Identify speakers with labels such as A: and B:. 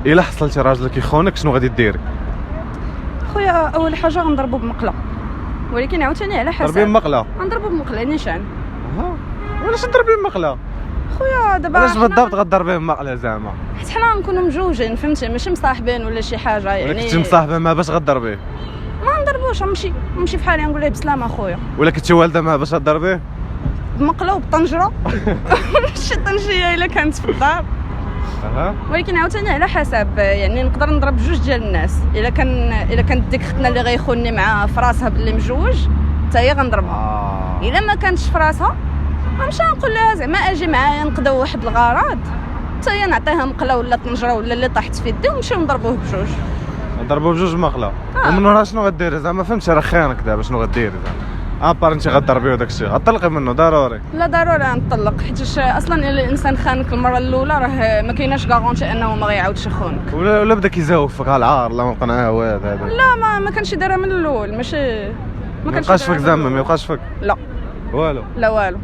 A: الا حصلتي راجلك يخونك شنو غادي ديري؟
B: خويا اول حاجه غنضربو بمقله، ولكن عاوتاني على حسب.
A: ضربيه بمقله؟
B: غنضربو بمقله نيشان.
A: وعلاش تضربيه بمقله؟
B: خويا دابا
A: علاش بالضبط غضربيه بمقله زعما؟
B: حيت حنا نكونوا مجوجين فهمتي، ماشي مصاحبين ولا شي حاجه يعني.
A: ولا كنتي مصاحبه معاه باش غضربيه؟
B: ما نضربوش، نمشي بحالي نقول ليه بسلامه خويا.
A: ولا كنتي والده معاه باش غضربيه؟
B: بمقله وبطنجره. ماشي طنجيه الا كانت في الدار. ولكن عاوتاني على حسب، يعني نقدر نضرب جوج ديال الناس. الا كانت ديك اختنا اللي غيخوني معاها في راسها باللي مجوج حتى هي غنضربها. الا ما كانتش في راسها غنمشي نقول لها زعما اجي معايا نقضيو واحد الغرض، حتى هي نعطيها مقله ولا طنجره ولا اللي طاحت في يدي ونمشيو نضربوه بجوج.
A: نضربوه بجوج مقله. ومن ورا شنو غديري زعما؟ فهمتي راه خيانك دابا، شنو غديري زعما؟ ابار انت غضربيه وداك الشيء غطلقي منه ضروري.
B: لا ضروري نطلق، حيت اصلا الا الانسان خانك المره الاولى راه ما كايناش كارونتي انه ما غيعاودش يخونك.
A: ولا بدا كيزوفك على العار، لا ما قنعاه والو هذا.
B: لا ما كانش يديرها من الاول، ماشي ما
A: يبقاش فيك زعما، ما يبقاش فيك.
B: لا
A: والو.
B: لا والو.